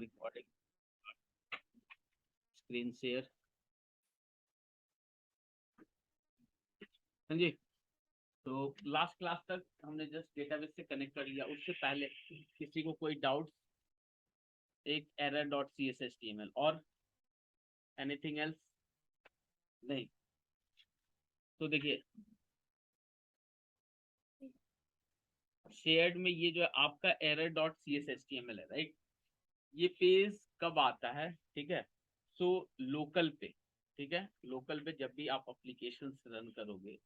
Recording screen share. हाँ जी, तो लास्ट क्लास तक हमने जस्ट डेटाबेस से कनेक्ट कर लिया। उससे पहले किसी को कोई डाउट, एक error dot C S H T M L और एनीथिंग एल्स नहीं? तो देखिए, शेयर्ड में ये जो है आपका error dot C S H T M L है, राइट? ये पेज कब आता है? ठीक है, सो लोकल पे, ठीक है, लोकल पे जब भी आप एप्लीकेशन रन करोगे,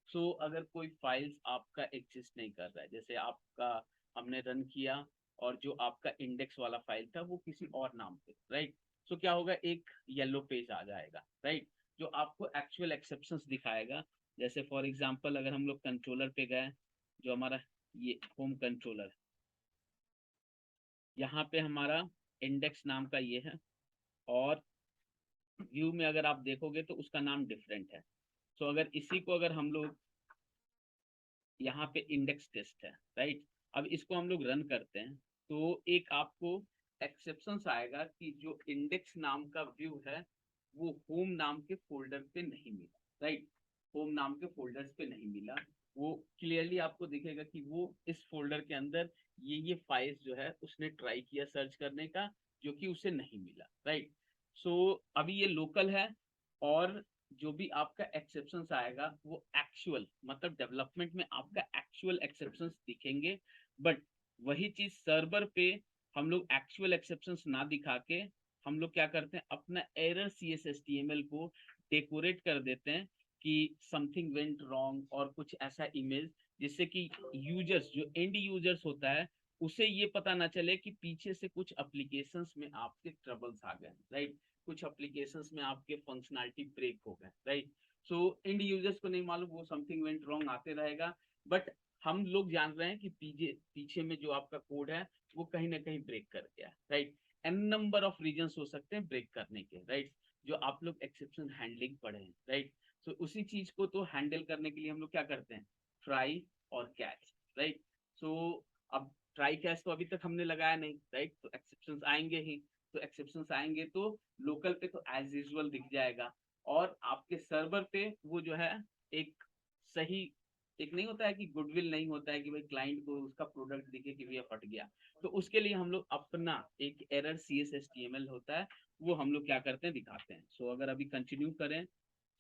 सो अगर कोई फाइल्स आपका एग्जिस्ट नहीं कर रहा है, जैसे आपका हमने रन किया और जो आपका इंडेक्स वाला फाइल था वो किसी और नाम पे, राइट? सो क्या होगा, एक येलो पेज आ जाएगा, राइट, जो आपको एक्चुअल एक्सेप्शंस दिखाएगा। जैसे फॉर एग्जांपल अगर हम लोग कंट्रोलर पे गए, जो हमारा ये होम कंट्रोलर, यहाँ पे हमारा इंडेक्स नाम का ये है, और व्यू में अगर आप देखोगे तो उसका नाम डिफरेंट है। सो अगर इसी को अगर हम लोग यहाँ पे इंडेक्स टेस्ट है, राइट, अब इसको हम लोग रन करते हैं तो एक आपको एक्सेप्शन आएगा कि जो इंडेक्स नाम का व्यू है वो होम नाम के फोल्डर पे नहीं मिला, राइट? होम नाम के फोल्डर्स पे नहीं मिला, वो क्लियरली आपको दिखेगा कि वो इस फोल्डर के अंदर ये फाइल्स जो है उसने ट्राई किया सर्च करने का, जो कि उसे नहीं मिला, राइट? सो अभी ये लोकल है, और जो भी आपका एक्सेप्शंस आएगा वो एक्चुअल, मतलब डेवलपमेंट में आपका एक्चुअल एक्सेप्शंस दिखेंगे। बट वही चीज सर्वर पे हम लोग एक्चुअल एक्सेप्शंस ना दिखा के हम लोग क्या करते हैं, अपना error C S S T M L को डेकोरेट कर देते हैं कि समथिंग वेंट रॉन्ग और कुछ ऐसा इमेज, जिससे कि यूजर्स, जो एंड यूजर्स होता है, उसे ये पता ना चले कि पीछे से कुछ एप्लीकेशंस में आपके ट्रबल्स आ गए, राइट? कुछ एप्लीकेशंस में आपके फंक्शनैलिटी ब्रेक हो गए, राइट? सो इंड यूजर्स को नहीं मालूम, वो समथिंग वेंट रॉन्ग आते रहेगा, बट हम लोग जान रहे हैं कि पीछे पीछे में जो आपका कोड है वो कहीं ना कहीं ब्रेक कर गया, right? An number of reasons हो सकते हैं ब्रेक करने के, राइट? जो आप लोग एक्सेप्शन हैंडलिंग पढ़े हैं, राइट? तो उसी चीज को तो हैंडल करने के लिए हम लोग क्या करते हैं, ट्राई और कैच, राइट? सो अब ट्राई कैच तो अभी तक हमने लगाया नहीं, राइट? तो एक्सेप्शंस आएंगे ही, तो एक्सेप्शंस आएंगे तो लोकल पे तो एज यूजुअल दिख जाएगा, और आपके सर्वर पे वो जो है एक सही, एक नहीं होता है कि गुडविल नहीं होता है कि भाई क्लाइंट को उसका प्रोडक्ट दिखे कि भैया फट गया, तो उसके लिए हम लोग अपना एक error C S S T M L होता है, वो हम लोग क्या करते हैं, दिखाते हैं। सो अगर अभी कंटिन्यू करें,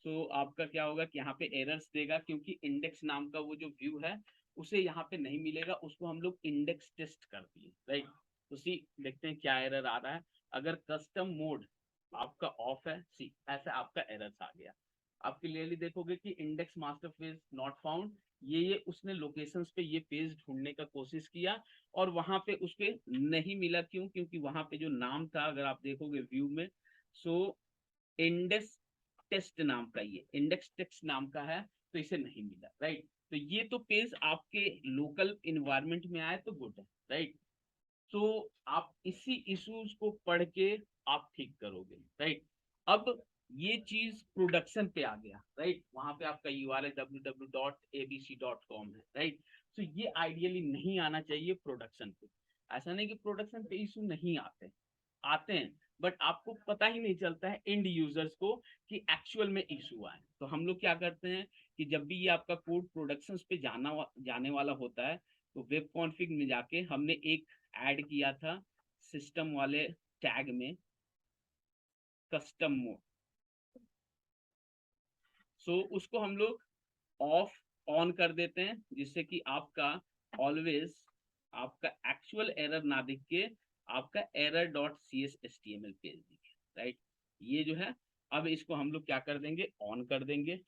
सो आपका क्या होगा कि यहाँ पे एरर्स देगा, क्योंकि इंडेक्स नाम का वो जो व्यू है उसे यहाँ पे नहीं मिलेगा, उसको हम लोग इंडेक्स टेस्ट कर दिए, राइट? उसी देखते हैं क्या एरर आ रहा है। अगर कस्टम मोड आपका ऑफ है, सी ऐसा आपका एरर्स आ गया, आप क्लियरली देखोगे कि index master page not found, ये उसने लोकेशंस पे ये पेज ढूंढने का कोशिश किया और वहां पे उसके नहीं मिला। क्यों? क्योंकि वहां पे जो नाम था, अगर आप देखोगे व्यू में, सो इंडेक्स टेस्ट नाम का, ये इंडेक्स टेक्स्ट नाम का है, तो इसे नहीं मिला, राइट? तो ये तो पेज आपके लोकल इन्वायरमेंट में आए तो गुड है, राइट? तो आप इसी इश्यूज को पढ़ के आप ठीक करोगे, राइट? अब ये चीज प्रोडक्शन पे आ गया, राइट? वहां पे आपका यूआरएल www.abc.com है, राइट? तो ये आइडियली नहीं आना चाहिए प्रोडक्शन पे। ऐसा नहीं कि प्रोडक्शन पे इशू नहीं आते, आते हैं, बट आपको पता ही नहीं चलता है एंड यूजर्स को कि एक्चुअल में इशू आए। तो हम लोग क्या करते हैं कि जब भी ये आपका कोड प्रोडक्शन पे जाने वाला होता है, तो वेब कॉन्फ़िग में जाके हमने एक ऐड किया था सिस्टम वाले टैग में, कस्टम मोड। सो उसको हम लोग ऑफ ऑन कर देते हैं, जिससे कि आपका ऑलवेज आपका एक्चुअल एरर ना दिख के आपका error dot C S S T M L page दिखे, राइट? ये जो है, अब इसको हम लोग क्या कर देंगे, ऑन कर देंगे।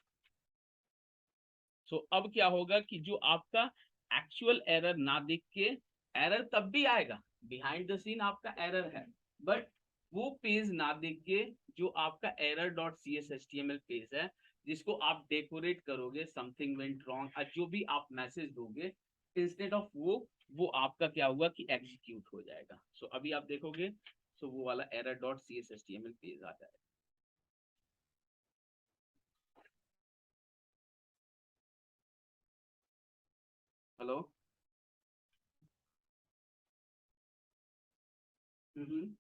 सो अब क्या होगा कि जो आपका एक्चुअल एरर ना दिख के, एरर तब भी आएगा, बिहाइंड द सीन आपका एरर है, बट वो पेज ना दिख के जो आपका error dot C S S T M L page है, जिसको आप डेकोरेट करोगे समथिंग वेंट रॉन्ग, जो भी आप मैसेज दोगे, इंस्टेड ऑफ वो आपका क्या हुआ कि एग्जीक्यूट हो जाएगा। सो अभी आप देखोगे, सो वो वाला error dot C S S T M L page आ जाएगा। हेलो। हम्म।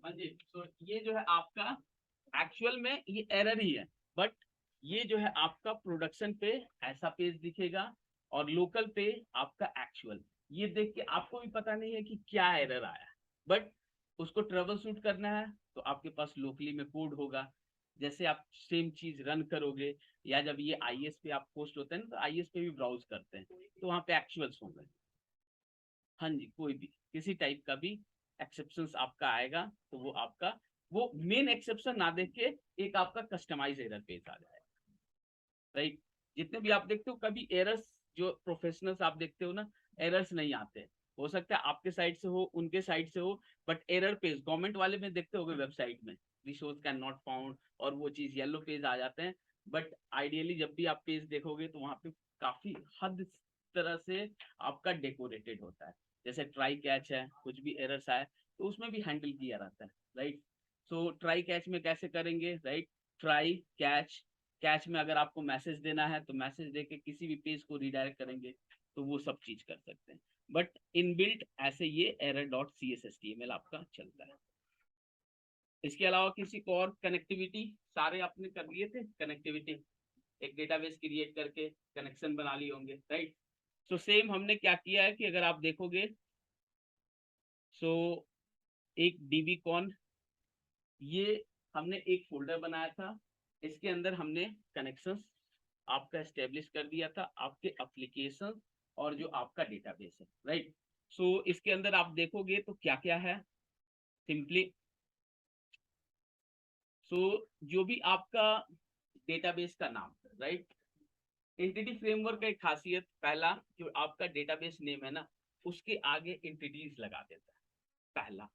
हाँ जी, तो ये जो है आपका एक्चुअल में ये एरर ही है, बट ये जो है आपका प्रोडक्शन पे ऐसा पेज दिखेगा और लोकल पे आपका एक्चुअल। ये देख के आपको भी पता नहीं है कि क्या एरर आया, बट उसको ट्रबल शूट करना है तो आपके पास लोकली में कोड होगा। जैसे आप सेम चीज रन करोगे या जब ये आईएस पे आप पोस्ट होते हैं ना, तो आईएस पे भी ब्राउज करते हैं तो वहां पे एक्चुअल्स होंगे। हाँ जी, कोई भी किसी टाइप का भी एक्सेप्शंस आपका आएगा तो वो आपका वो मेन एक्सेप्शन ना देख के एक आपका कस्टमाइज एरर पेज आ जाएगा, राइट। जितने भी आप देखते हो कभी एरर्स, जो प्रोफेशनल्स आप देखते हो ना, एरर्स नहीं आते। हो सकता है आपके साइड से हो, उनके साइड से हो, बट एरर पेज गवर्नमेंट वाले में देखते होगे वेबसाइट में, रिसोर्स कैन नॉट फाउंड, और वो चीज येलो पेज आ जाते हैं। बट आइडियली जब भी आप पेज देखोगे तो वहां पे काफी हद तरह से आपका डेकोरेटेड होता है। जैसे ट्राई कैच है, कुछ भी एरर्स आए तो उसमें भी हैंडल किया रहता है, राइट। सो ट्राई कैच में कैसे करेंगे, राइट। ट्राई कैच, कैच में अगर आपको मैसेज देना है तो मैसेज देके किसी भी पेज को रिडायरेक्ट करेंगे तो वो सब चीज कर सकते हैं। बट इनबिल्ट ऐसे ये error dot C S S T M L आपका चलता है। इसके अलावा किसी को और कनेक्टिविटी, सारे आपने कर लिए थे कनेक्टिविटी, एक डेटाबेस क्रिएट करके कनेक्शन बना लिए होंगे, राइट। सो सेम हमने क्या किया है कि अगर आप देखोगे, सो एक डीबी कॉन, ये हमने एक फोल्डर बनाया था, इसके अंदर हमने कनेक्शंस आपका एस्टेब्लिश कर दिया था, आपके एप्लीकेशन और जो आपका डेटाबेस है, राइट। सो इसके अंदर आप देखोगे तो क्या क्या है सिंपली। सो जो भी आपका डेटाबेस का नाम, राइट। एंटिटी फ्रेमवर्क का एक खासियत, पहला जो आपका डेटाबेस नेम है ना, उसके आगे एंटिटीज लगा देता है पहला।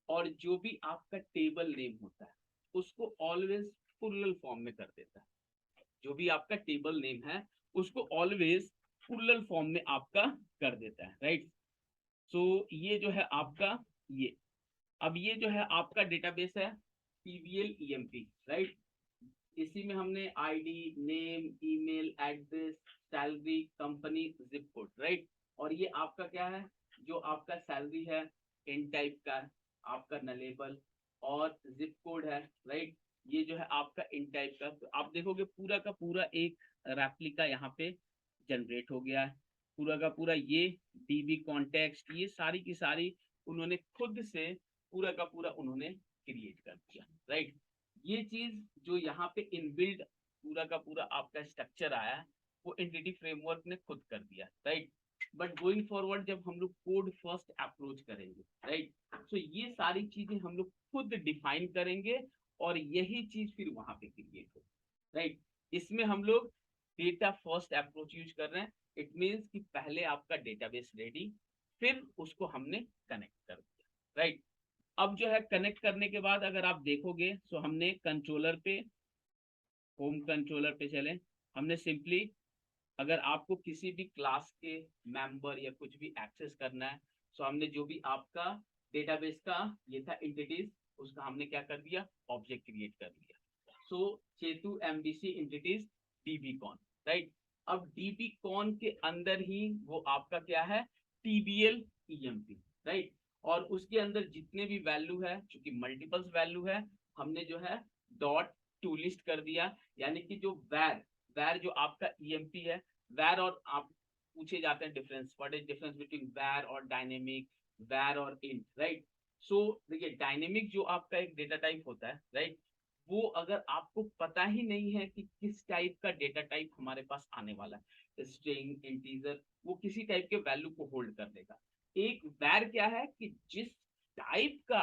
और जो भी आपका टेबल नेम होता है उसको ऑलवेज प्लूरल फॉर्म में कर देता है। जो भी आपका टेबल नेम है उसको ऑलवेज प्लूरल फॉर्म में आपका कर देता है, राइट। सो ये जो है आपका ये, अब ये जो है आपका डेटाबेस है TBL EMP, राइट। इसी में हमने ID, name, email address, salary, company, zip code, right. और ये आपका क्या है, जो आपका सैलरी है इन टाइप का, आपका नलेबल और जिप कोड है, राइट। ये जो है आपका इन टाइप का, तो आप देखोगे पूरा का पूरा एक रेप्लिका यहाँ पे जनरेट हो गया है। पूरा का पूरा ये डीबी कॉन्टेक्स्ट, ये सारी की सारी उन्होंने खुद से पूरा का पूरा उन्होंने क्रिएट कर दिया, राइट। ये चीज जो यहाँ पे इनबिल्ड पूरा का पूरा आपका स्ट्रक्चर आया है वो एंटिटी फ्रेमवर्क ने खुद कर दिया, राइट। बट गोइंग फॉरवर्ड जब हम लोग कोड फर्स्ट अप्रोच करेंगे, राइट, तो ये सारी चीजें हम लोग खुद डिफाइन करेंगे और यही चीज फिर वहां पे क्रिएट हो, राइट। इसमें हम लोग डेटा फर्स्ट अप्रोच यूज कर रहे हैं। इट मीन्स कि पहले आपका डेटाबेस रेडी, फिर उसको हमने कनेक्ट कर दिया, राइट। अब जो है कनेक्ट करने के बाद अगर आप देखोगे तो हमने कंट्रोलर पे, होम कंट्रोलर पे चले, हमने सिंपली अगर आपको किसी भी क्लास के मेंबर या कुछ भी एक्सेस करना है, तो हमने जो भी आपका डेटाबेस का ये था एंटिटीज, उसका हमने क्या कर दिया, ऑब्जेक्ट क्रिएट कर दिया। सो चेतु एमबीसी एंटिटीज डीबीकॉन, राइट। अब डीबीकॉन के अंदर ही वो आपका क्या है, टीबीएल ईएमपी, राइट। और उसके अंदर जितने भी वैल्यू है, चूंकि मल्टीपल्स वैल्यू है, हमने जो है डॉट टू लिस्ट कर दिया। यानी कि जो वैर, वैर जो आपका ईएमपी है, वैर और आप पूछे जाते हैं difference, what is difference between वैर और डायनेमिक, वैर और इंट, राइट। सो देखिए डायनेमिक जो आपका एक डेटा टाइप होता है, राइट, वो अगर आपको पता ही नहीं है कि किस टाइप का डेटा टाइप हमारे पास आने वाला है, स्ट्रिंग, इंटीजर, वो किसी टाइप के वैल्यू को होल्ड कर लेगा। एक वैर क्या है कि जिस टाइप का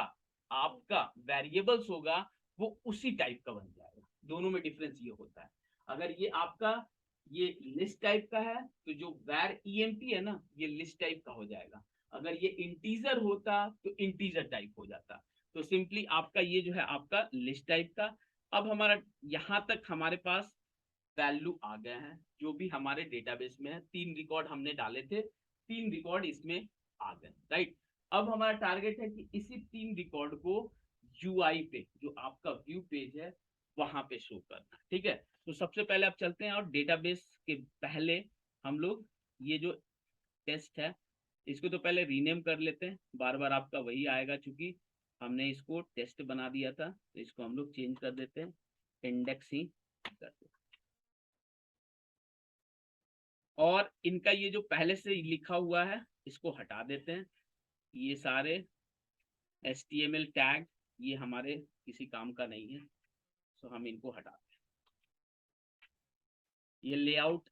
आपका वेरिएबल्स होगा वो उसी टाइप का बन जाएगा। दोनों में डिफरेंस ये होता है। अगर ये आपका ये लिस्ट टाइप का है तो जो वैर ईएमपी है ना, ये लिस्ट टाइप का हो जाएगा। अगर ये इंटीजर होता तो इंटीजर टाइप हो जाता। तो सिंपली आपका ये जो है आपका लिस्ट टाइप का। अब हमारा यहां तक हमारे पास वैल्यू आ गए हैं जो भी हमारे डेटाबेस में है। 3 रिकॉर्ड हमने डाले थे, 3 रिकॉर्ड इसमें आ गए, राइट। अब हमारा टारगेट है कि इसी 3 रिकॉर्ड को यूआई पे, जो आपका व्यू पेज है, वहां पे शो करना, ठीक है। तो सबसे पहले आप चलते हैं और डेटाबेस के पहले हम लोग ये जो टेस्ट है इसको तो पहले रीनेम कर लेते हैं, बार बार आपका वही आएगा, चूंकि हमने इसको टेस्ट बना दिया था, तो इसको हम लोग चेंज कर देते हैं, इंडेक्स ही कर देते हैं। और इनका ये जो पहले से लिखा हुआ है इसको हटा देते हैं, ये सारे HTML टैग ये हमारे किसी काम का नहीं है, तो हम इनको हटा दें। ये लेआउट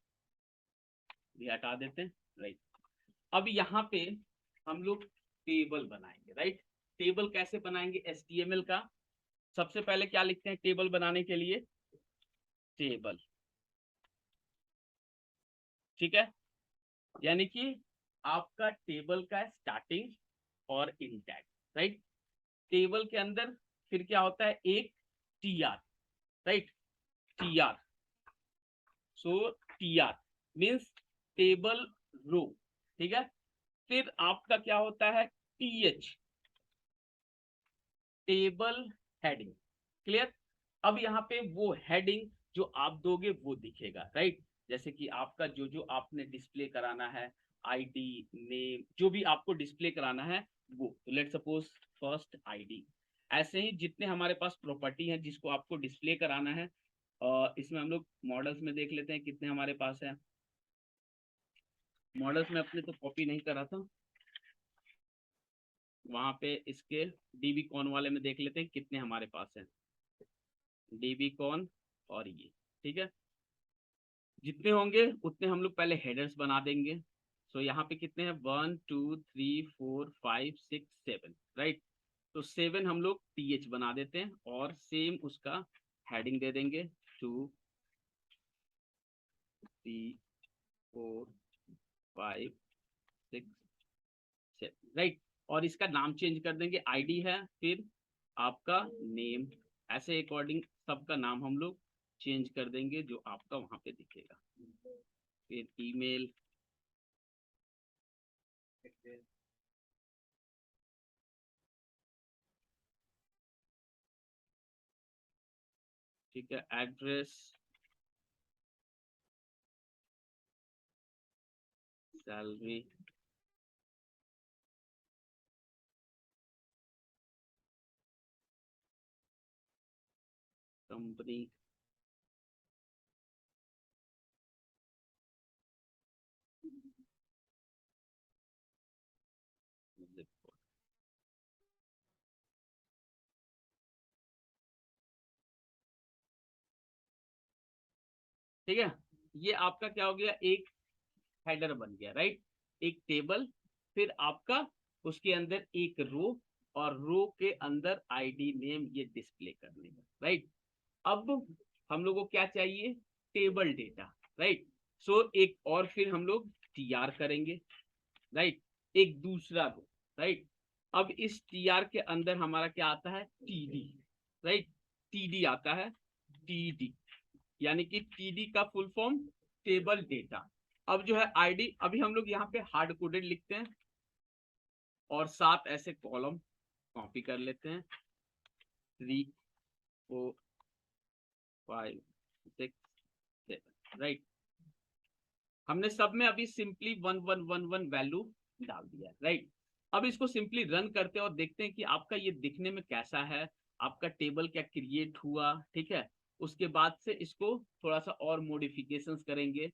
भी हटा देते हैं, राइट। अब यहाँ पे हम लोग टेबल बनाएंगे, राइट। टेबल कैसे बनाएंगे HTML का? सबसे पहले क्या लिखते हैं टेबल बनाने के लिए? टेबल, ठीक है। यानी कि आपका टेबल का स्टार्टिंग और इन टैग, राइट। टेबल के अंदर फिर क्या होता है? एक TR, राइट, TR। सो TR मीन्स टेबल रो, ठीक है। फिर आपका क्या होता है? TH, table heading, clear. अब यहाँ पे वो हेडिंग जो आप दोगे वो दिखेगा, राइट। जैसे कि आपका जो जो आपने डिस्प्ले कराना है, आईडी, नेम, जो भी आपको डिस्प्ले कराना है वो, तो लेट सपोज फर्स्ट आईडी। ऐसे ही जितने हमारे पास प्रॉपर्टी हैं जिसको आपको डिस्प्ले कराना है, इसमें हम लोग मॉडल्स में देख लेते हैं कितने हमारे पास है। मॉडल्स में अपने तो कॉपी नहीं करा था, वहां पे इसके डीबी कॉन वाले में देख लेते हैं कितने हमारे पास है, डीबी कॉन और ये, ठीक है। जितने होंगे उतने हम लोग पहले हेडर्स बना देंगे। सो यहाँ पे कितने हैं? 1 2 3 4 5 6 7, राइट। तो 7 हम लोग TH बना देते हैं और सेम उसका हेडिंग दे देंगे 2 3 4 5 6 7, राइट। और इसका नाम चेंज कर देंगे, आईडी है फिर आपका नेम, ऐसे अकॉर्डिंग सबका नाम हम लोग चेंज कर देंगे जो आपका वहां पे दिखेगा। फिर ईमेल, ठीक है, एड्रेस, सैलरी, कंपनी, ठीक है। ये आपका क्या हो गया? एक हेडर बन गया, राइट। एक टेबल, फिर आपका उसके अंदर एक रो, और रो के अंदर आईडी नेम ये डिस्प्ले करने का, राइट। अब हम लोग को क्या चाहिए? Table data, right. सो एक और फिर हम लोग TR करेंगे, राइट, एक दूसरा रो, राइट। अब इस TR के अंदर हमारा क्या आता है? TD, राइट, TD आता है, TD यानी कि TD का फुल फॉर्म टेबल डेटा। अब जो है आईडी, अभी हम लोग यहाँ पे हार्ड कोडेड लिखते हैं और 7 ऐसे कॉलम कॉपी कर लेते हैं, 3 4 5 6 7, राइट। हमने सब में अभी सिंपली 1111 वैल्यू डाल दिया है, राइट। अब इसको सिंपली रन करते हैं और देखते हैं कि आपका ये दिखने में कैसा है, आपका टेबल क्या क्रिएट हुआ, ठीक है। उसके बाद से इसको थोड़ा सा और मॉडिफिकेशंस करेंगे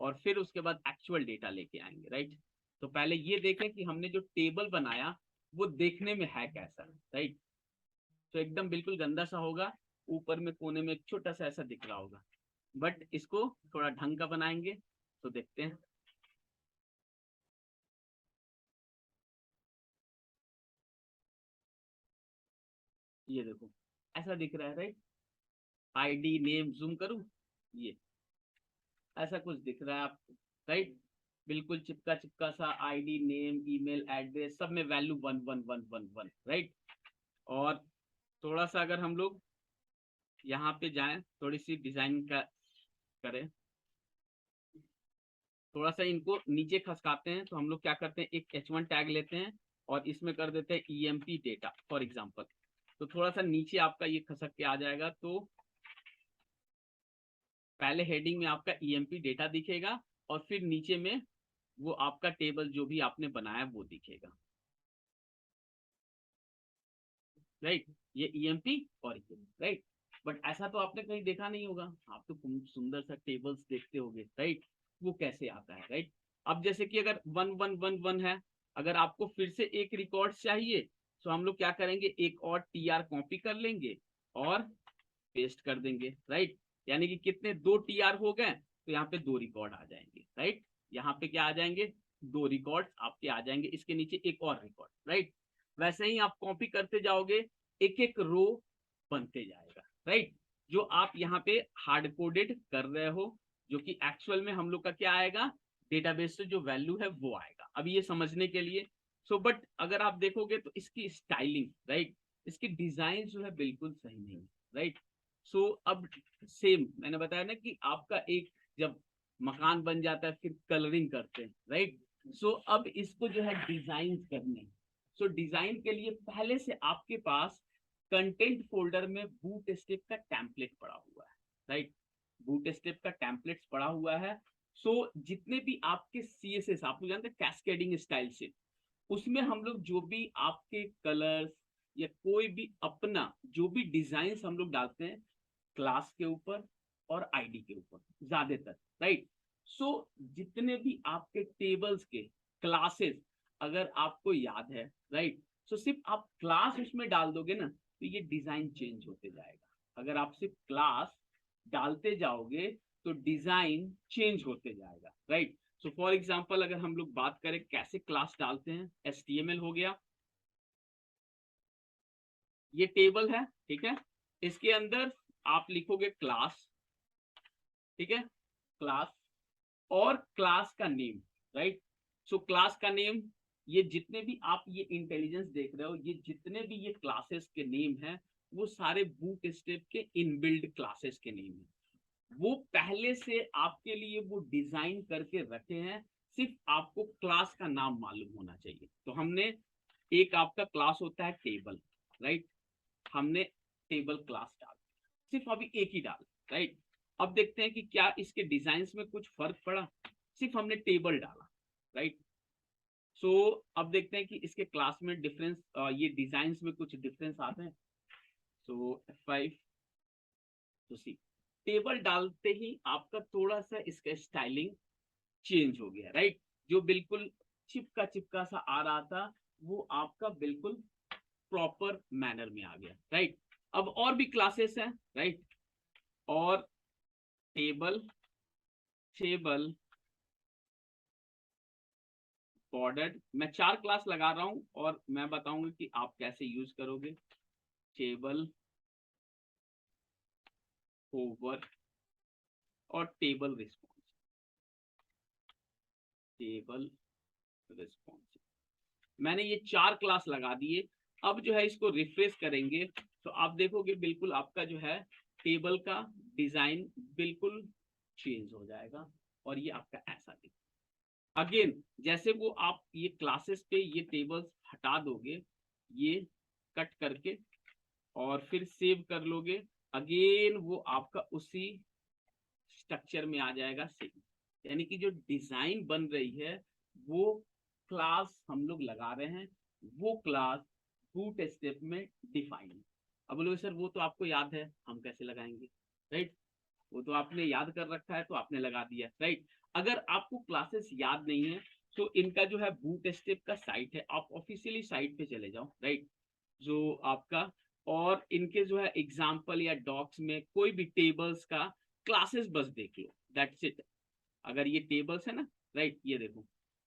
और फिर उसके बाद एक्चुअल डेटा लेके आएंगे, राइट। तो पहले ये देखें कि हमने जो टेबल बनाया वो देखने में है कैसा, राइट। तो एकदम बिल्कुल गंदा सा होगा, ऊपर में कोने में एक छोटा सा ऐसा दिख रहा होगा, बट इसको थोड़ा ढंग का बनाएंगे, तो देखते हैं। ये देखो ऐसा दिख रहा है, राइट। आईडी नेम जूम करूं, ये ऐसा कुछ दिख रहा है आपको, राइट। बिल्कुल चिपका चिपका सा आईडी नेम ईमेल एड्रेस सब में वैल्यू 1111, राइट। और थोड़ा सा अगर हम लोग यहाँ पे जाएं, थोड़ी सी डिजाइन का करें, थोड़ा सा इनको नीचे खसकाते हैं, तो हम लोग क्या करते हैं, एक H1 टैग लेते हैं और इसमें कर देते हैं EMP डेटा फॉर एग्जाम्पल। तो थोड़ा सा नीचे आपका ये खसक के आ जाएगा, तो पहले हेडिंग में आपका EMP डेटा दिखेगा और फिर नीचे में वो आपका टेबल जो भी आपने बनाया वो दिखेगा, राइट। ये EMP और राइट। बट ऐसा तो आपने कहीं देखा नहीं होगा, आप तो सुंदर सा टेबल्स देखते होगे, राइट। वो कैसे आता है, राइट। अब जैसे कि अगर 1111 है, अगर आपको फिर से एक रिकॉर्ड चाहिए तो हम लोग क्या करेंगे, एक और TR कॉपी कर लेंगे और पेस्ट कर देंगे, राइट। यानी कि कितने, 2 TR हो गए, तो यहाँ पे 2 रिकॉर्ड आ जाएंगे, राइट। यहाँ पे क्या आ जाएंगे, 2 रिकॉर्ड आपके आ जाएंगे, इसके नीचे एक और रिकॉर्ड, राइट। वैसे ही आप कॉपी करते जाओगे, एक एक रो बनते जाएगा, राइट। जो आप यहाँ पे हार्ड कोडेड कर रहे हो, जो कि एक्चुअल में हम लोग का क्या आएगा, डेटाबेस से जो वैल्यू है वो आएगा। अब ये समझने के लिए बट अगर आप देखोगे तो इसकी स्टाइलिंग, राइट, इसकी डिजाइन जो है बिल्कुल सही नहीं है, राइट। अब सेम मैंने बताया ना कि आपका एक जब मकान बन जाता है फिर कलरिंग करते हैं, राइट। अब इसको जो है डिजाइन करने, डिजाइन के लिए पहले से आपके पास कंटेंट फोल्डर में बूट स्टेप का टेम्पलेट पड़ा हुआ है, राइट। बूट स्टेप का टेम्पलेट पड़ा हुआ है। जितने भी आपके CSS, आप लोग जानते हैं कैस्केडिंग स्टाइल से, उसमें हम लोग जो भी आपके कलर्स या कोई भी अपना जो भी डिजाइन हम लोग डालते हैं क्लास के ऊपर और आईडी के ऊपर ज्यादातर, राइट। जितने भी आपके टेबल्स के क्लासेस अगर आपको याद है, राइट, सिर्फ आप क्लास उसमें डाल दोगे ना तो ये डिजाइन चेंज होते जाएगा। अगर आप सिर्फ क्लास डालते जाओगे तो डिजाइन चेंज होते जाएगा, राइट। फॉर एग्जाम्पल अगर हम लोग बात करें कैसे क्लास डालते हैं, HTML हो गया, ये टेबल है, ठीक है। इसके अंदर आप लिखोगे क्लास, ठीक है, क्लास और क्लास का नेम, राइट। क्लास का नेम, ये जितने भी आप ये इंटेलिजेंस देख रहे हो, ये जितने भी ये क्लासेस के नेम है वो सारे बूट स्टेप के इनबिल्ड क्लासेस के नेम है। वो पहले से आपके लिए वो डिजाइन करके रखे हैं, सिर्फ आपको क्लास का नाम मालूम होना चाहिए। तो हमने एक आपका क्लास होता है टेबल, राइट, हमने टेबल क्लास डाल, सिर्फ अभी एक ही डाल, राइट। अब देखते हैं कि क्या इसके डिजाइन में कुछ फर्क पड़ा, सिर्फ हमने टेबल डाला, राइट। अब देखते हैं कि इसके क्लास में डिफरेंस, ये डिजाइन में कुछ डिफरेंस आते हैं। F5 तो सी टेबल डालते ही आपका थोड़ा सा इसका स्टाइलिंग चेंज हो गया, राइट। जो बिल्कुल चिपका चिपका सा आ रहा था वो आपका बिल्कुल प्रॉपर मैनर में आ गया, राइट। अब और भी क्लासेस हैं, राइट, और टेबल बॉर्डर्ड, मैं 4 क्लास लगा रहा हूं और मैं बताऊंगा कि आप कैसे यूज करोगे। टेबल ओवर और टेबल रिस्पॉन्स, मैंने ये 4 क्लास लगा दिए। अब जो है इसको रिफ्रेश करेंगे तो आप देखोगे बिल्कुल आपका जो है टेबल का डिजाइन बिल्कुल चेंज हो जाएगा और ये आपका ऐसा दिखेगा। अगेन जैसे वो आप ये क्लासेस पे ये टेबल्स हटा दोगे, ये कट करके और फिर सेव कर लोगे, अगेन वो आपका उसी स्ट्रक्चर में आ जाएगा सेम। यानी कि जो डिजाइन बन रही है वो क्लास हम लोग लगा रहे हैं, वो क्लास बूट स्टेप में डिफाइन है। अब बोलोगे सर वो तो आपको याद है, हम कैसे लगाएंगे, राइट। वो तो आपने याद कर रखा है तो आपने लगा दिया, राइट। अगर आपको क्लासेस याद नहीं है तो इनका जो है बूट स्टेप का साइट है, आप ऑफिशियली साइट पे चले जाओ, राइट, जो आपका, और इनके जो है एग्जाम्पल या डॉक्स में कोई भी टेबल्स का क्लासेस बस देख लो, दैट्स इट। अगर ये टेबल्स है ना, राइट, ये देखो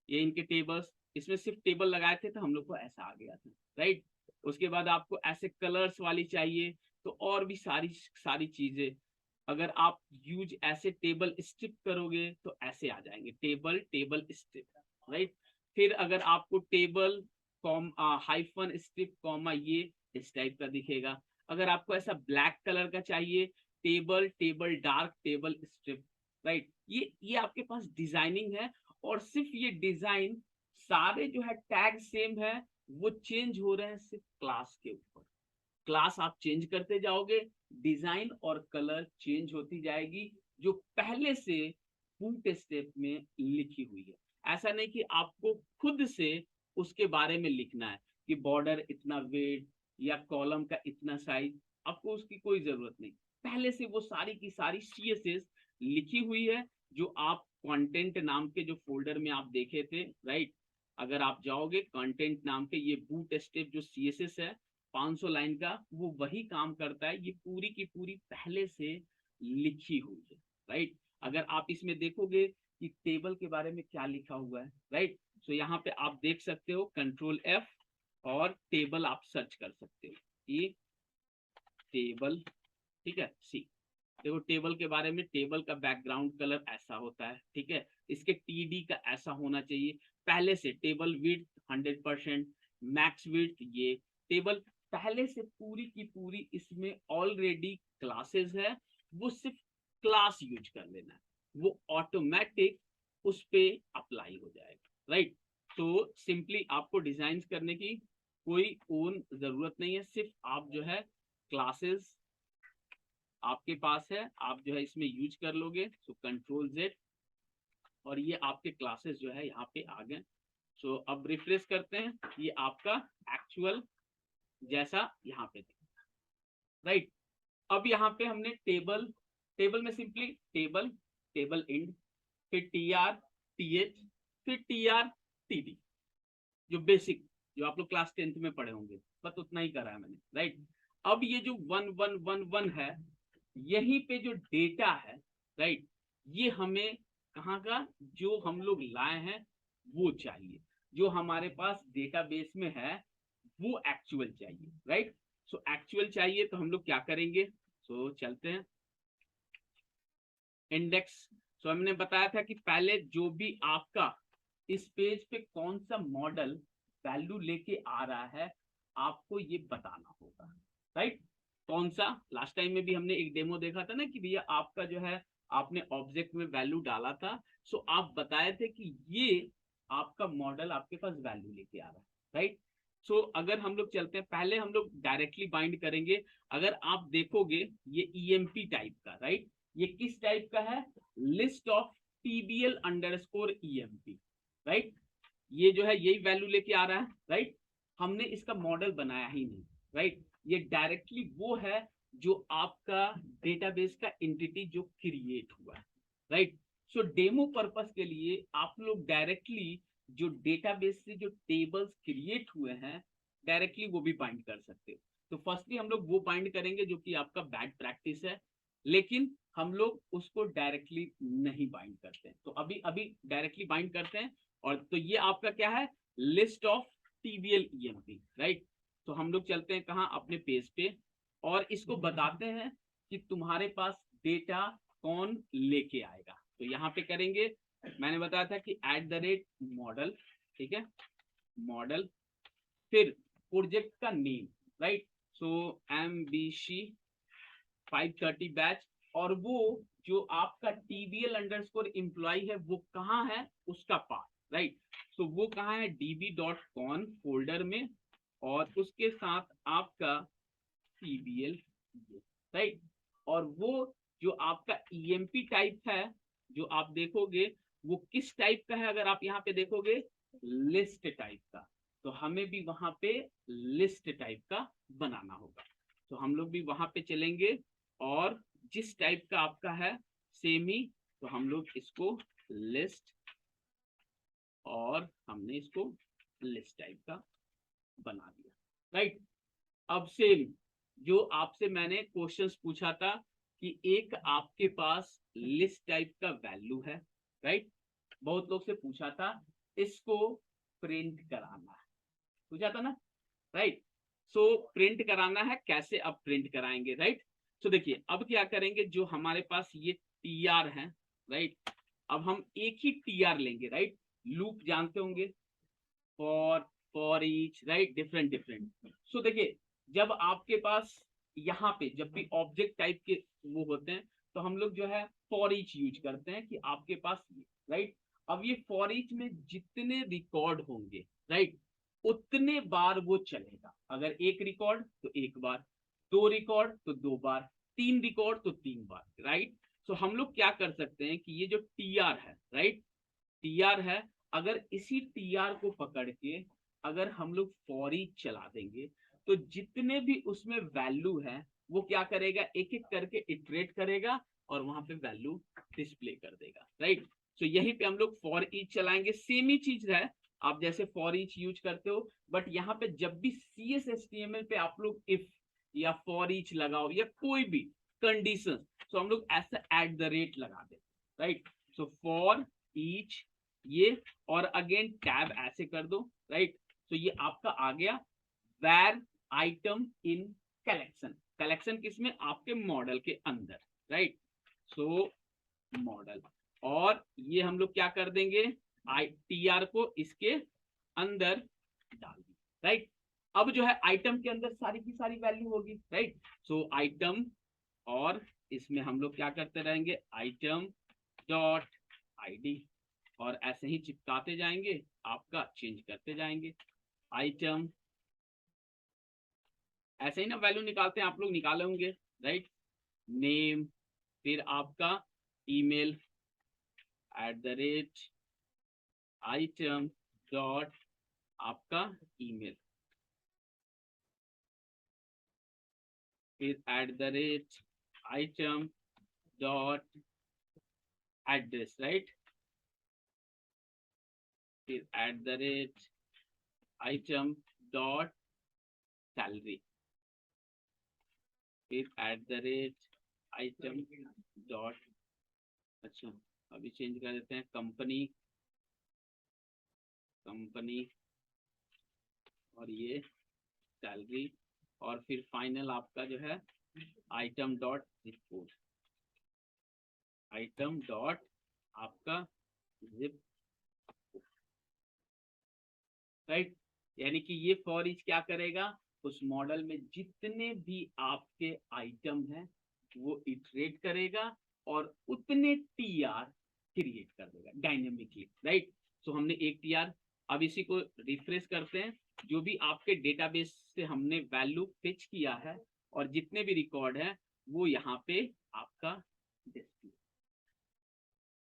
ये इनके टेबल्स, इसमें सिर्फ टेबल लगाए थे तो हम लोग को ऐसा आ गया था, राइट। उसके बाद आपको ऐसे कलर्स वाली चाहिए तो और भी सारी सारी चीजें, अगर आप यूज ऐसे टेबल स्ट्रिप करोगे तो ऐसे आ जाएंगे, टेबल स्ट्रिप, राइट। फिर अगर आपको टेबल हाइफन स्ट्रिप कॉमा, ये इस टाइप का दिखेगा। अगर आपको ऐसा ब्लैक कलर का चाहिए, table dark table strip, right. ये आपके पास डिजाइनिंग है, और सिर्फ ये डिजाइन, सारे जो है टैग सेम है, वो चेंज हो रहे हैं सिर्फ क्लास के ऊपर। क्लास आप चेंज करते जाओगे, डिजाइन और कलर चेंज होती जाएगी, जो पहले से बूट स्टेप में लिखी हुई है। ऐसा नहीं कि आपको खुद से उसके बारे में लिखना है कि बॉर्डर इतना वेट या कॉलम का इतना साइज, आपको उसकी कोई जरूरत नहीं। पहले से वो सारी की सारी सीएसएस लिखी हुई है, जो आप कंटेंट नाम के जो फोल्डर में आप देखे थे, राइट। अगर आप जाओगे कंटेंट नाम के, ये बूट स्टेप जो सीएसएस है 500 लाइन का, वो वही काम करता है। ये पूरी की पूरी पहले से लिखी हुई है, राइट। अगर आप इसमें देखोगे कि टेबल के बारे में क्या लिखा हुआ है, राइट। तो यहाँ पे आप देख सकते हो कंट्रोल F और टेबल आप सर्च कर सकते हो, ये टेबल, ठीक है। सी, देखो टेबल के बारे में, टेबल का बैकग्राउंड कलर ऐसा होता है, ठीक है। इसके टीडी का ऐसा होना चाहिए पहले से। टेबल विड्थ 100%, मैक्स विड्थ, ये टेबल पहले से पूरी की पूरी इसमें ऑलरेडी क्लासेस है, वो सिर्फ क्लास यूज कर लेना है, वो ऑटोमेटिक उस पे अप्लाई हो जाएगा, राइट। तो सिंपली आपको डिजाइन करने की कोई ओन जरूरत नहीं है, सिर्फ आप जो है क्लासेस आपके पास है, आप जो है इसमें यूज कर लोगे। सो कंट्रोल Z, और ये आपके क्लासेस जो है यहाँ पे आ गए। सो अब रिफ्रेश करते हैं, ये आपका एक्चुअल जैसा यहाँ पे था, राइट। अब यहाँ पे हमने टेबल, टेबल में सिंपली टेबल, टेबल इंड, फिर TR TH, फिर TR TD, जो बेसिक, जो आप लोग क्लास 10th में पढ़े होंगे, बस उतना ही करा है मैंने, राइट। अब ये जो 1111 है, यहीं पे जो डेटा है, राइट, ये हमें कहाँ का, जो हम लोग लाए हैं वो चाहिए, जो हमारे पास डेटाबेस में है वो एक्चुअल चाहिए, राइट। सो एक्चुअल चाहिए तो हम लोग क्या करेंगे, सो चलते हैं इंडेक्स। सो हमने बताया था कि पहले जो भी आपका इस पेज पे कौन सा मॉडल वैल्यू लेके आ रहा है, आपको ये बताना होगा, राइट। कौन सा, लास्ट टाइम में भी हमने एक डेमो देखा था ना कि भैया आपका जो है आपने ऑब्जेक्ट में वैल्यू डाला था, सो आप बताए थे कि ये आपका मॉडल आपके पास वैल्यू लेके आ रहा है, राइट। सो अगर हम लोग चलते हैं, पहले हम लोग डायरेक्टली बाइंड करेंगे। अगर आप देखोगे ये ईएमपी टाइप का, राइट, ये किस टाइप का है, list of TBL underscore EMP, right. ये जो है यही वैल्यू लेके आ रहा है, राइट। हमने इसका मॉडल बनाया ही नहीं, राइट। ये डायरेक्टली वो है जो आपका डेटाबेस का एंटिटी जो क्रिएट हुआ है, राइट। सो डेमो पर्पस के लिए आप लोग डायरेक्टली जो डेटाबेस से जो टेबल्स क्रिएट हुए हैं, डायरेक्टली वो भी बाइंड कर सकते हो। तो फर्स्टली हम लोग वो बाइंड करेंगे जो कि आपका बैड प्रैक्टिस है, लेकिन हम लोग उसको डायरेक्टली नहीं बाइंड करते हैं। तो अभी अभी डायरेक्टली बाइंड करते हैं। और तो ये आपका क्या है, लिस्ट ऑफ टीबीएल ईएमपी, राइट। तो हम लोग चलते हैं कहाँ, अपने पेज पे, और इसको बताते हैं कि तुम्हारे पास डेटा कौन लेके आएगा। तो यहाँ पे करेंगे, मैंने बताया था कि @मॉडल, ठीक है, मॉडल, फिर प्रोजेक्ट का नेम, राइट। सो MBC 530 बैच, और वो जो आपका TBL अंडरस्कोर एम्प्लॉय है वो कहाँ है, उसका पार्ट, राइट। तो वो कहाँ है, db.con फोल्डर में, और उसके साथ आपका TBL, राइट। और वो जो आपका EMP टाइप है, जो आप देखोगे वो किस टाइप का है, अगर आप यहाँ पे देखोगे लिस्ट टाइप का, तो हमें भी वहां पे लिस्ट टाइप का बनाना होगा। तो हम लोग भी वहां पे चलेंगे, और जिस टाइप का आपका है सेम ही, तो हम लोग इसको लिस्ट, और हमने इसको लिस्ट टाइप का बना दिया, राइट। अब सेम जो आपसे मैंने क्वेश्चंस पूछा था कि एक आपके पास लिस्ट टाइप का वैल्यू है, राइट, बहुत लोग से पूछा था, इसको प्रिंट कराना है, पूछा था ना, राइट। सो प्रिंट कराना है, कैसे अब प्रिंट कराएंगे, राइट। सो देखिए अब क्या करेंगे, जो हमारे पास ये TR है, राइट, अब हम एक ही TR लेंगे, राइट। लूप जानते होंगे, for each, right, different different. So देखिए जब आपके पास यहाँ पे जब भी ऑब्जेक्ट टाइप के वो होते हैं, तो हम लोग जो है फॉर ईच यूज करते हैं कि आपके पास ये, राइट। अब ये फॉर ईच में जितने रिकॉर्ड होंगे, राइट, उतने बार वो चलेगा। अगर एक रिकॉर्ड तो एक बार, दो रिकॉर्ड तो दो बार, तीन रिकॉर्ड तो तीन बार, राइट। तो हम लोग क्या कर सकते हैं कि ये जो टीआर है, राइट, टीआर है, अगर इसी टीआर को पकड़ के अगर हम लोग फॉर ईच चला देंगे तो जितने भी उसमें वैल्यू है वो क्या करेगा, एक एक करके इटरेट करेगा और वहां पे वैल्यू डिस्प्ले कर देगा, राइट। तो यहीं पे हम लोग फॉर ईच चलाएंगे, सेम ही चीज है, आप जैसे फॉर ईच यूज करते हो, बट यहाँ पे जब भी CSHTML पे आप लोग इफ या फॉर ईच लगाओ या कोई भी कंडीशन, तो हम लोग ऐसा एट द रेट लगा देते, राइट। सो फॉर ईच ये, और अगेन टैब ऐसे कर दो, राइट। तो ये आपका आ गया where item in collection, collection किसमें, आपके मॉडल के अंदर, राइट। सो मॉडल, और ये हम लोग क्या कर देंगे, टीआर को इसके अंदर डाल देंगे, राइट। अब जो है आइटम के अंदर सारी की सारी वैल्यू होगी, राइट। सो आइटम, और इसमें हम लोग क्या करते रहेंगे, आइटम डॉट आईडी, और ऐसे ही चिपकाते जाएंगे, आपका चेंज करते जाएंगे आइटम, ऐसे ही ना वैल्यू निकालते हैं, आप लोग निकाले होंगे, राइट। नेम, फिर आपका ईमेल @ आइटम डॉट आपका ईमेल, फिर @ आइटम डॉट एड्रेस, राइट, फिर @ आइटम डॉट सैलरी, फिर @ आइटम डॉट, अच्छा अभी चेंज कर देते हैं, कंपनी, कंपनी, और ये सैलरी, और फिर फाइनल आपका जो है item dot zip code, item dot आपका जिप, राइट। यानी कि ये फॉर ईच क्या करेगा, उस मॉडल में जितने भी आपके आइटम हैं वो इटरेट करेगा और उतने टीआर क्रिएट कर देगा डायनेमिकली, राइट। सो हमने एक टीआर, अब इसी को रिफ्रेश करते हैं, जो भी आपके डेटाबेस से हमने वैल्यू फेच किया है और जितने भी रिकॉर्ड है वो यहाँ पे आपका डिस्प्ले,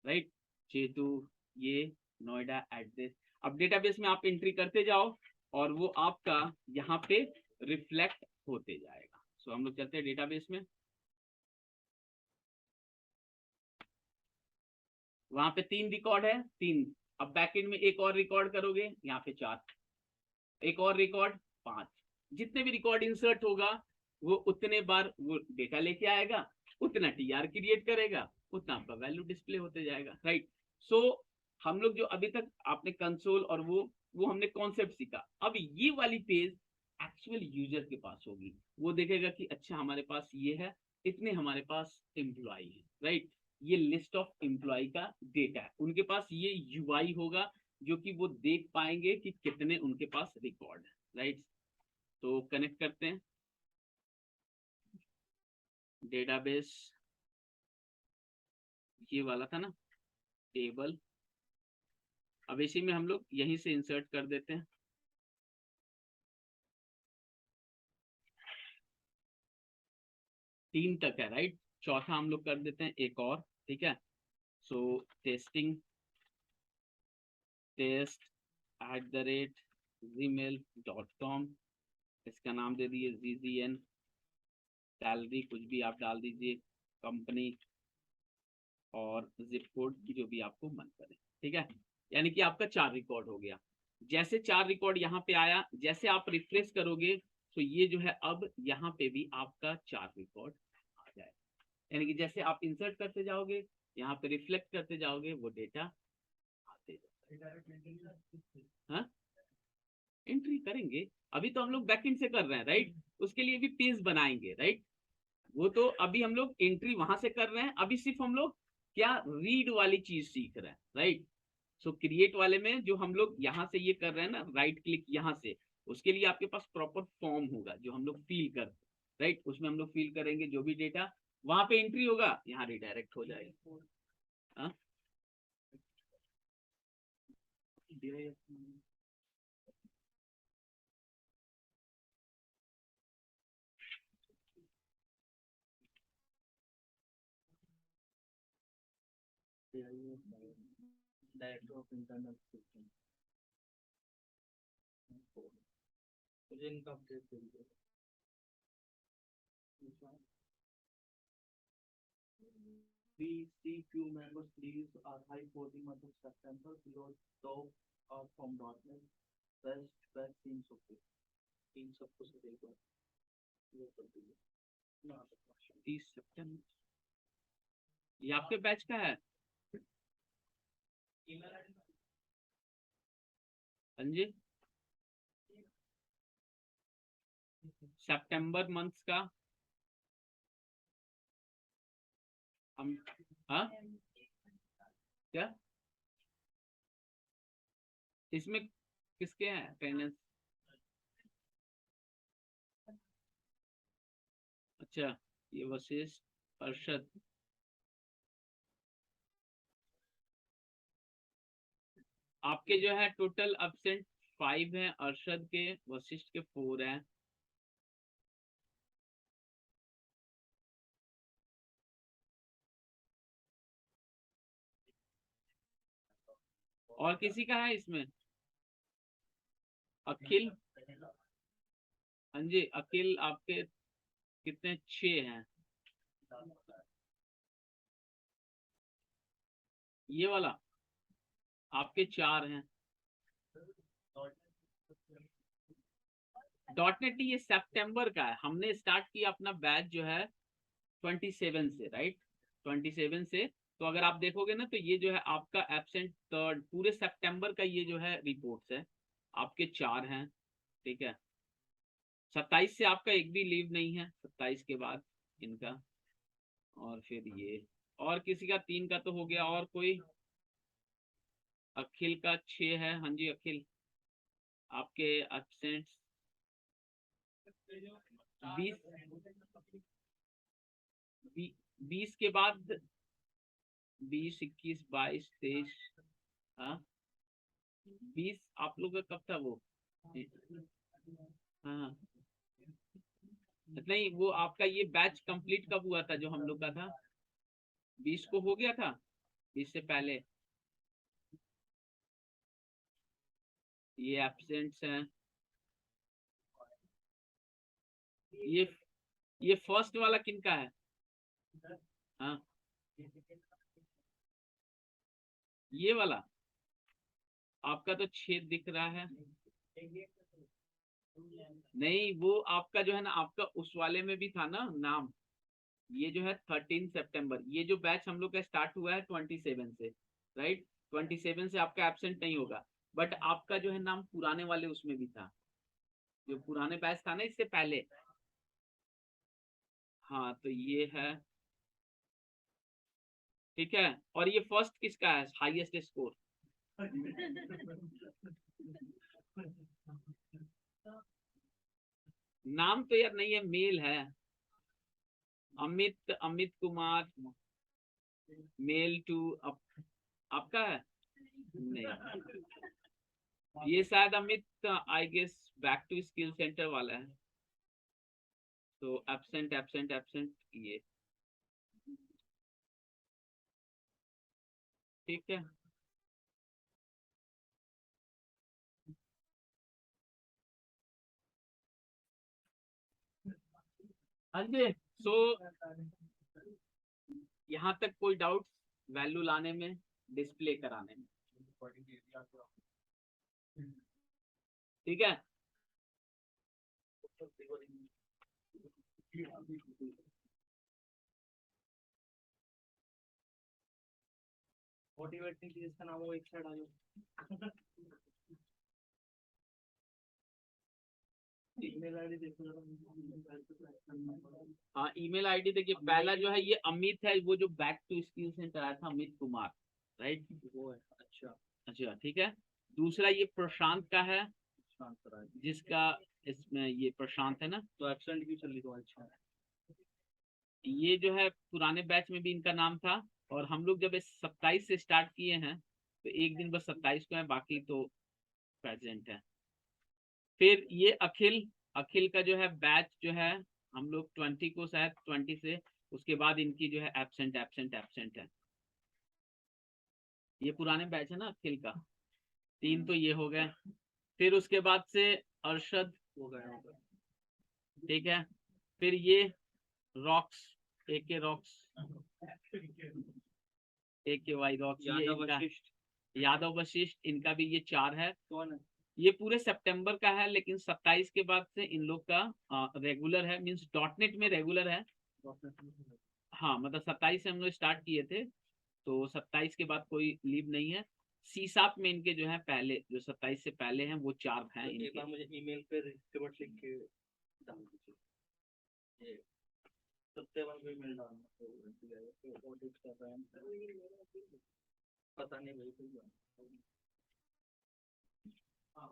राइट। चेतु, ये नोएडा एड्रेस, अब डेटाबेस में आप एंट्री करते जाओ और वो आपका यहाँ पे रिफ्लेक्ट होते जाएगा। सो हम लोग चलते हैं डेटाबेस में, वहां पे 3 रिकॉर्ड है, 3, अब बैकएंड में एक और रिकॉर्ड करोगे, यहाँ पे 4, एक और रिकॉर्ड 5, जितने भी रिकॉर्ड इंसर्ट होगा वो उतने बार वो डेटा लेके आएगा, उतना टीआर क्रिएट करेगा, उतना आपका वैल्यू डिस्प्ले होते जाएगा, राइट। सो हम लोग जो अभी तक आपने कंसोल और वो हमने कॉन्सेप्ट सीखा, अब ये वाली पेज एक्चुअल यूजर के पास होगी, वो देखेगा कि अच्छा हमारे पास ये है, इतने हमारे पास एम्प्लॉय है, राइट। ये लिस्ट ऑफ एम्प्लॉय का डेटा है, उनके पास ये यूआई होगा जो कि वो देख पाएंगे कि कितने उनके पास रिकॉर्ड है, राइट। तो कनेक्ट करते हैं डेटाबेस, ये वाला था ना टेबल, अब इसी में हम लोग यहीं से इंसर्ट कर देते हैं, तीन तक है, राइट। चौथा हम लोग कर देते हैं एक और, ठीक है। सो टेस्टिंग, टेस्ट @gmail.com, इसका नाम दे दिए GGN, सैलरी कुछ भी आप डाल दीजिए, कंपनी, और जिप कोड जो भी आपको मन करे, ठीक है। यानी कि आपका 4 रिकॉर्ड हो गया। जैसे 4 रिकॉर्ड यहाँ पे आया, जैसे आप रिफ्रेश करोगे तो ये जो है अब यहाँ पे भी आपका 4 रिकॉर्ड आ जाएगा, यानी कि जैसे आप इंसर्ट करते जाओगे, यहाँ पे रिफ्लेक्ट करते जाओगे, वो डेटा आते जाएगा। हाँ, एंट्री करेंगे, अभी तो हम लोग बैकएंड से कर रहे हैं, राइट। उसके लिए भी पेज बनाएंगे, राइट। वो तो अभी हम लोग एंट्री वहां से कर रहे हैं, अभी सिर्फ हम लोग क्या रीड वाली चीज सीख रहे हैं, राइट। सो क्रिएट वाले में जो हम लोग यहाँ से ये कर रहे हैं ना, राइट क्लिक यहाँ से, उसके लिए आपके पास प्रॉपर फॉर्म होगा जो हम लोग फिल कर, राइट। उसमें हम लोग फिल करेंगे जो भी डेटा, वहां पे एंट्री होगा, यहाँ रिडायरेक्ट हो जाएगा। हाँ? डायरेक्टर ऑफ इंटरनल सिस्टम मुझे इनका अपडेट करिए। We see few members leaves are high for the month of September because top are from .NET best teams of the teams of कुछ देखो ये कर दीजिए ना 30 सितंबर ये आपके बैच का है? ईमेल आईडी हाँ जी, सितंबर मंथ का हम, हाँ क्या इसमें किसके हैं अटेंडेंस? अच्छा, ये वशिष्ठ, अर्शद, आपके जो है टोटल एब्सेंट 5 हैं, अर्शद के, वशिष्ठ के 4 हैं। और किसी का है इसमें? अखिल, हाँ जी, अखिल आपके कितने? 6 हैं। ये वाला आपके 4 हैं। .NET ये सितंबर का है, हमने स्टार्ट किया अपना बैच जो है 27 से, राइट, 27 से। तो अगर आप देखोगे ना तो ये जो है आपका एब्सेंट पूरे सितंबर का ये जो है रिपोर्ट्स है, आपके 4 हैं, ठीक है। 27 से आपका एक भी लीव नहीं है, 27 के बाद इनका। और फिर ये, और किसी का 3 का तो हो गया, और कोई? अखिल का 6 है, हाँ जी अखिल, आपके एब्सेंट 20 के बाद 20, 21, 22, 23। हाँ, 20 आप लोग का कब था वो? हाँ, नहीं वो आपका ये बैच कंप्लीट कब हुआ था जो हम लोग का था? 20 को हो गया था, 20 से पहले। ये एब्सेंट्स हैं, ये ये फर्स्ट वाला किनका है? हाँ, ये वाला आपका तो 6 दिख रहा है। नहीं, वो आपका जो है ना, आपका उस वाले में भी था ना नाम, ये जो है 13 सितंबर, ये जो बैच हम लोग का स्टार्ट हुआ है 27 से, राइट, 27 से आपका एब्सेंट नहीं होगा। बट आपका जो है नाम पुराने वाले उसमें भी था, जो पुराने बैच था ना इससे पहले। हाँ, तो ये है, ठीक है। और ये फर्स्ट किसका है हाईएस्ट स्कोर? नाम तो यार नहीं है, मेल है, अमित, अमित कुमार, मेल टू आपका है? नहीं, ये शायद Amit I guess back to skill center वाला है। तो एब्सेंट एब्सेंट एब्सेंट ये, ठीक है। हाँ जी, सो यहाँ तक कोई डाउट वैल्यू लाने में, डिस्प्ले कराने में? ठीक है, मोटिवेटिंग जिसका नाम हो एक साइड आ जाओ। ईमेल आईडी देखो जरा। हाँ ईमेल आईडी देखिए, पहला जो है ये अमित है, वो जो बैक टू स्किल सेंटर आया था, अमित कुमार, राइट, वो है। अच्छा अच्छा ठीक है। दूसरा ये प्रशांत का है, शांत करा है। जिसका इसमें ये प्रशांत है ना। तो एब्सेंट क्यों चल रही तो अच्छा ये जो है पुराने बैच में भी इनका नाम था, और हम लोग जब 27 से स्टार्ट किए हैं तो एक दिन बस 27 को है, बाकी तो प्रेजेंट है। फिर ये अखिल, अखिल का जो है बैच जो है हम लोग 20 को, शायद 20 से उसके बाद इनकी जो है एब्सेंट एब्सेंट एब्सेंट है। ये पुराने बैच है ना अखिल का, 3 तो ये हो गए। फिर उसके बाद से अरशद हो गया होगा। ठीक है। फिर ये rocks, AK rocks, AKY rocks, ये यादव इनका वशिष्ठ यादव वशिष्ठ, इनका भी ये 4 है। कौन है? ये पूरे सितंबर का है, लेकिन 27 के बाद से इन लोग का रेगुलर है, मींस डॉटनेट में रेगुलर है। हाँ मतलब 27 से हम लोग स्टार्ट किए थे, तो 27 के बाद कोई लीव नहीं है। सीसाप में इनके जो है पहले, जो 27 से पहले हैं वो 4 हैं एक इनके। बार मुझे ईमेल पे रिसिप्ट लिख के डाल दीजिए। ये सत्यावन पे ईमेल डालना तो ऑडिट कर रहे हैं, पता नहीं भाई कोई हाँ।